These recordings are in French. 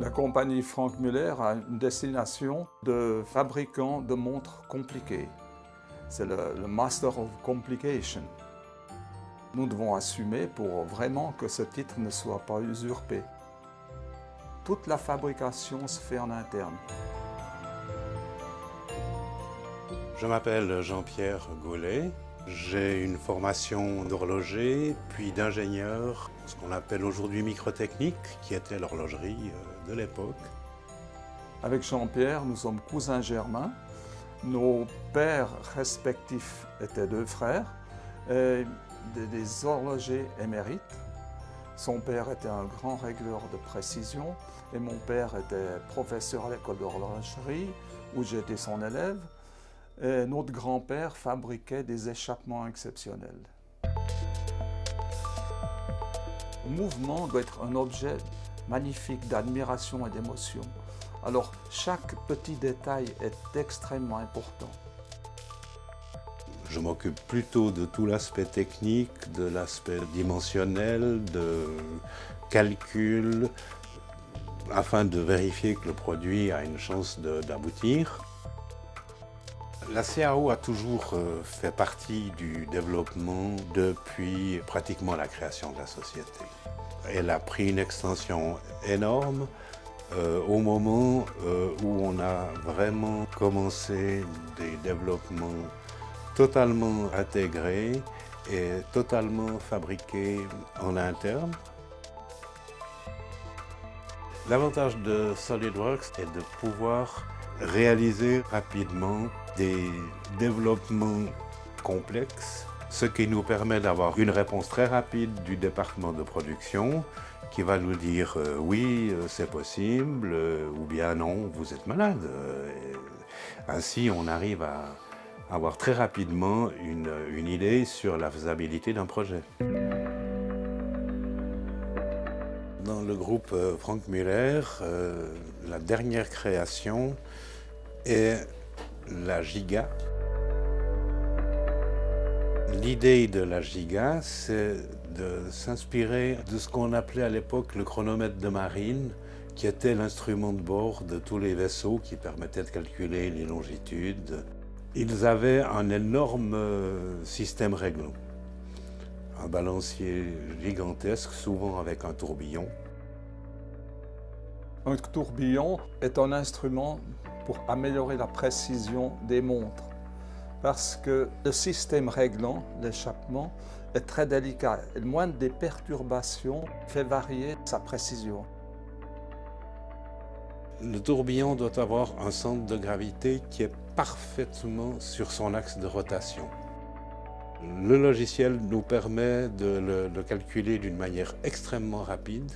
La compagnie Franck Muller a une destination de fabricant de montres compliquées. C'est le Master of Complication. Nous devons assumer pour vraiment que ce titre ne soit pas usurpé. Toute la fabrication se fait en interne. Je m'appelle Jean-Pierre Gaulet. J'ai une formation d'horloger, puis d'ingénieur, ce qu'on appelle aujourd'hui microtechnique, qui était l'horlogerie de l'époque. Avec Jean-Pierre, nous sommes cousins germains. Nos pères respectifs étaient deux frères, et des horlogers émérites. Son père était un grand régleur de précision et mon père était professeur à l'école d'horlogerie où j'étais son élève. Et notre grand-père fabriquait des échappements exceptionnels. Le mouvement doit être un objet magnifique d'admiration et d'émotion. Alors chaque petit détail est extrêmement important. Je m'occupe plutôt de tout l'aspect technique, de l'aspect dimensionnel, de calcul, afin de vérifier que le produit a une chance d'aboutir. La CAO a toujours fait partie du développement depuis pratiquement la création de la société. Elle a pris une extension énorme au moment où on a vraiment commencé des développements totalement intégrés et totalement fabriqués en interne. L'avantage de SolidWorks est de pouvoir réaliser rapidement des développements complexes, ce qui nous permet d'avoir une réponse très rapide du département de production qui va nous dire oui, c'est possible, ou bien non, vous êtes malade. Ainsi, on arrive à avoir très rapidement une idée sur la faisabilité d'un projet. Dans le groupe Franck Muller, la dernière création est la Giga. L'idée de la Giga, c'est de s'inspirer de ce qu'on appelait à l'époque le chronomètre de marine, qui était l'instrument de bord de tous les vaisseaux qui permettait de calculer les longitudes. Ils avaient un énorme système réglant, un balancier gigantesque, souvent avec un tourbillon. Un tourbillon est un instrument pour améliorer la précision des montres, parce que le système réglant, l'échappement, est très délicat. Et le moindre des perturbations fait varier sa précision. Le tourbillon doit avoir un centre de gravité qui est parfaitement sur son axe de rotation. Le logiciel nous permet de le calculer d'une manière extrêmement rapide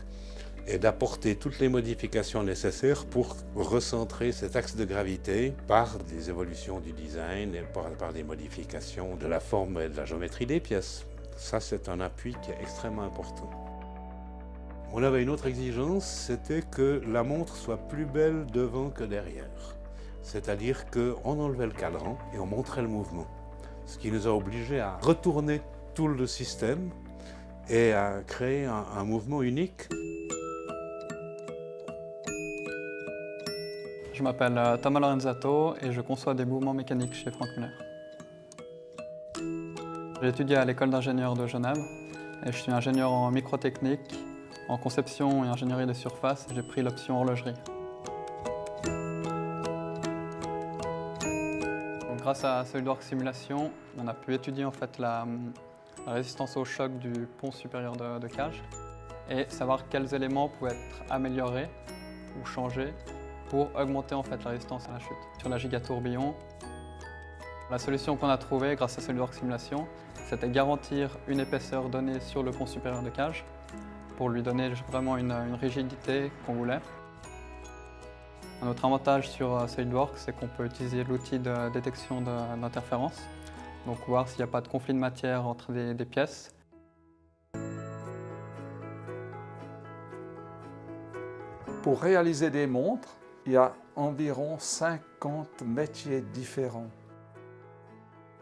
et d'apporter toutes les modifications nécessaires pour recentrer cet axe de gravité par des évolutions du design et par des modifications de la forme et de la géométrie des pièces. Ça, c'est un appui qui est extrêmement important. On avait une autre exigence, c'était que la montre soit plus belle devant que derrière. C'est-à-dire qu'on enlevait le cadran et on montrait le mouvement. Ce qui nous a obligés à retourner tout le système et à créer un mouvement unique. Je m'appelle Thomas Lorenzato et je conçois des mouvements mécaniques chez Franck Muller. J'ai étudié à l'école d'ingénieurs de Genève et je suis ingénieur en microtechnique, en conception et ingénierie des surfaces. J'ai pris l'option horlogerie. Donc, grâce à SolidWorks Simulation, on a pu étudier en fait la résistance au choc du pont supérieur de cage et savoir quels éléments pouvaient être améliorés ou changés pour augmenter en fait la résistance à la chute. Sur la Giga tourbillon, la solution qu'on a trouvée grâce à SolidWorks Simulation, c'était garantir une épaisseur donnée sur le pont supérieur de cage pour lui donner vraiment une rigidité qu'on voulait. Un autre avantage sur SolidWorks, c'est qu'on peut utiliser l'outil de détection d'interférence, donc voir s'il n'y a pas de conflit de matière entre des pièces. Pour réaliser des montres, il y a environ 50 métiers différents.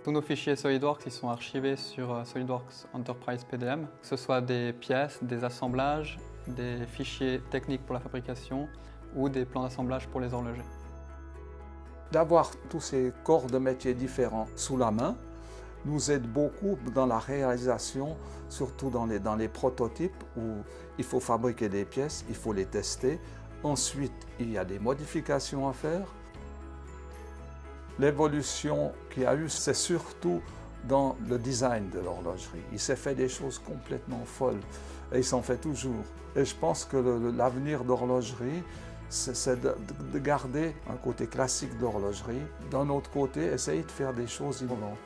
Tous nos fichiers SolidWorks ils sont archivés sur SolidWorks Enterprise PDM, que ce soit des pièces, des assemblages, des fichiers techniques pour la fabrication ou des plans d'assemblage pour les horlogers. D'avoir tous ces corps de métiers différents sous la main nous aide beaucoup dans la réalisation, surtout dans les prototypes où il faut fabriquer des pièces, il faut les tester. Ensuite, il y a des modifications à faire. L'évolution qu'il y a eu, c'est surtout dans le design de l'horlogerie. Il s'est fait des choses complètement folles et il s'en fait toujours. Et je pense que l'avenir d'horlogerie, c'est de garder un côté classique d'horlogerie. D'un autre côté, essayer de faire des choses innovantes.